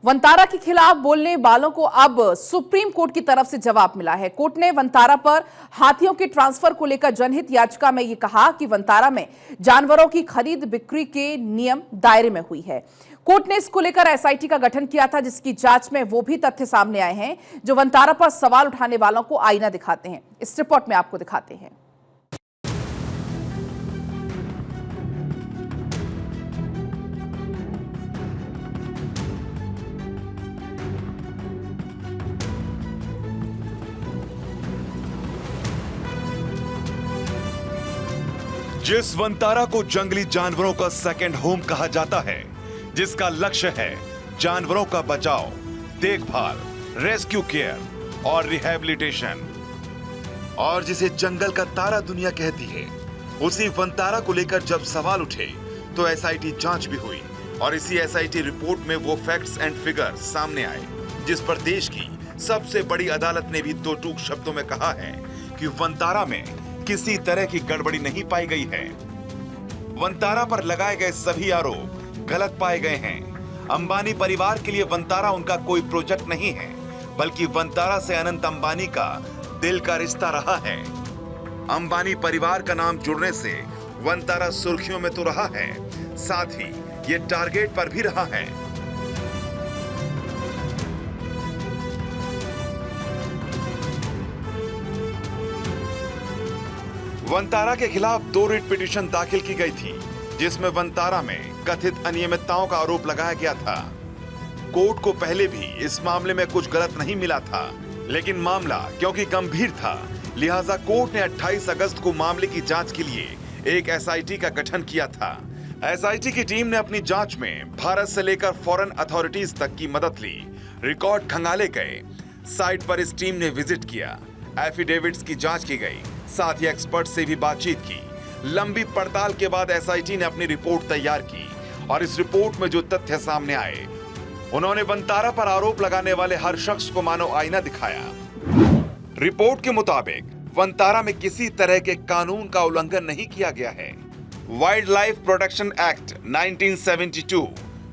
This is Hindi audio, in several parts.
वंतारा के खिलाफ बोलने वालों को अब सुप्रीम कोर्ट की तरफ से जवाब मिला है। कोर्ट ने वंतारा पर हाथियों के ट्रांसफर को लेकर जनहित याचिका में यह कहा कि वंतारा में जानवरों की खरीद बिक्री के नियम दायरे में हुई है। कोर्ट ने इसको लेकर एसआईटी का गठन किया था, जिसकी जांच में वो भी तथ्य सामने आए हैं जो वंतारा पर सवाल उठाने वालों को आईना दिखाते हैं। इस रिपोर्ट में आपको दिखाते हैं। जिस वंतारा को जंगली जानवरों का सेकंड होम कहा जाता है, जिसका लक्ष्य है जानवरों का बचाव, देखभाल, रेस्क्यू केयर और रिहैबिलिटेशन, और जिसे जंगल का तारा दुनिया कहती है, उसी वंतारा को लेकर जब सवाल उठे तो एसआईटी जांच भी हुई और इसी एसआईटी रिपोर्ट में वो फैक्ट्स एंड फिगर्स सामने आए जिस पर देश की सबसे बड़ी अदालत ने भी दो टूक शब्दों में कहा है कि वंतारा में किसी तरह की गड़बड़ी नहीं पाई गई है। वंतारा पर लगाए गए सभी आरोप गलत पाए गए हैं। अंबानी परिवार के लिए वंतारा उनका कोई प्रोजेक्ट नहीं है, बल्कि वंतारा से अनंत अंबानी का दिल का रिश्ता रहा है। अंबानी परिवार का नाम जुड़ने से वंतारा सुर्खियों में तो रहा है, साथ ही ये टारगेट पर भी रहा है। वंतारा के खिलाफ 2 रिट पिटीशन दाखिल की गई थी, जिसमें वंतारा में कथित अनियमितताओं का आरोप लगाया गया था। कोर्ट को पहले भी इस मामले में कुछ गलत नहीं मिला था, लेकिन मामला क्योंकि गंभीर था, लिहाजा कोर्ट ने 28 अगस्त को मामले की जांच के लिए एक एसआईटी का गठन किया था। एसआईटी की टीम ने अपनी जांच में भारत से लेकर फॉरेन अथॉरिटीज तक की मदद ली। रिकॉर्ड खंगाले गए, साइट पर इस टीम ने विजिट किया, एफिडेविट्स की जांच की गई, साथ ही एक्सपर्ट से भी बातचीत की। लंबी पड़ताल के बाद एसआईटी ने अपनी रिपोर्ट तैयार की और इस रिपोर्ट में जो तथ्य सामने आए, उन्होंने वंतारा पर आरोप लगाने वाले हर शख्स को मानो आईना दिखाया। रिपोर्ट के मुताबिक वंतारा में किसी तरह के कानून का उल्लंघन नहीं किया गया है। वाइल्ड लाइफ प्रोटेक्शन एक्ट 1972,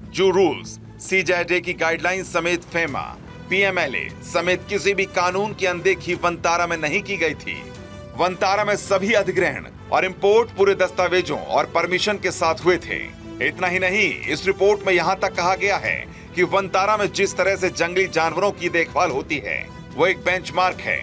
जो रूल्स, सीजेडे की गाइडलाइंस समेत फेमा, पीएमएलए समेत किसी भी कानून की अनदेखी वंतारा में नहीं की गई थी। वंतारा में सभी अधिग्रहण और इंपोर्ट पूरे दस्तावेजों और परमिशन के साथ हुए थे। इतना ही नहीं, इस रिपोर्ट में यहाँ तक कहा गया है कि वंतारा में जिस तरह से जंगली जानवरों की देखभाल होती है, वो एक बेंचमार्क है।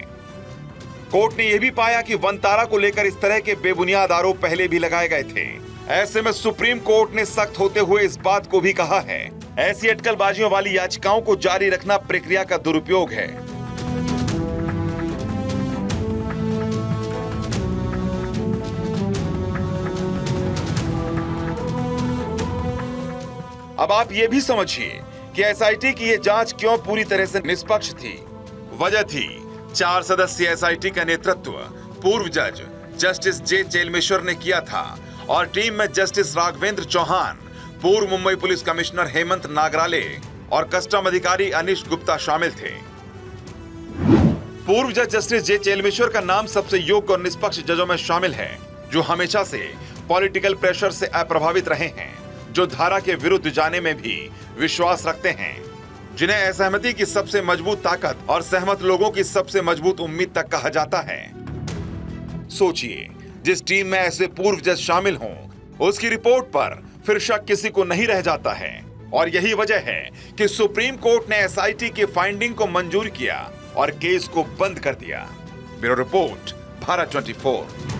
कोर्ट ने यह भी पाया कि वंतारा को लेकर इस तरह के बेबुनियाद आरोप पहले भी लगाए गए थे। ऐसे में सुप्रीम कोर्ट ने सख्त होते हुए इस बात को भी कहा है, ऐसी अटकलबाजियों वाली याचिकाओं को जारी रखना प्रक्रिया का दुरुपयोग है। अब आप ये भी समझिए कि एसआईटी की ये जांच क्यों पूरी तरह से निष्पक्ष थी। वजह थी 4 सदस्यीय एसआईटी का नेतृत्व पूर्व जज जस्टिस जे चेलमेश्वर ने किया था और टीम में जस्टिस राघवेंद्र चौहान, पूर्व मुंबई पुलिस कमिश्नर हेमंत नागराले और कस्टम अधिकारी अनिश गुप्ता शामिल थे। पूर्व जज जस्टिस जे चेलमेश्वर का नाम सबसे योग्य और निष्पक्ष जजों में शामिल है, जो हमेशा से पॉलिटिकल प्रेशर से अप्रभावित रहे हैं, जो धारा के विरुद्ध जाने में भी विश्वास रखते हैं, जिन्हें असहमति की सबसे मजबूत ताकत और सहमत लोगों की सबसे मजबूत उम्मीद तक कहा जाता है। सोचिए, जिस टीम में ऐसे पूर्व जज शामिल हों, उसकी रिपोर्ट पर फिर शक किसी को नहीं रह जाता है। और यही वजह है कि सुप्रीम कोर्ट ने एसआईटी के फाइंडिंग को मंजूर किया और केस को बंद कर दिया। Bureau report, Bharat 24।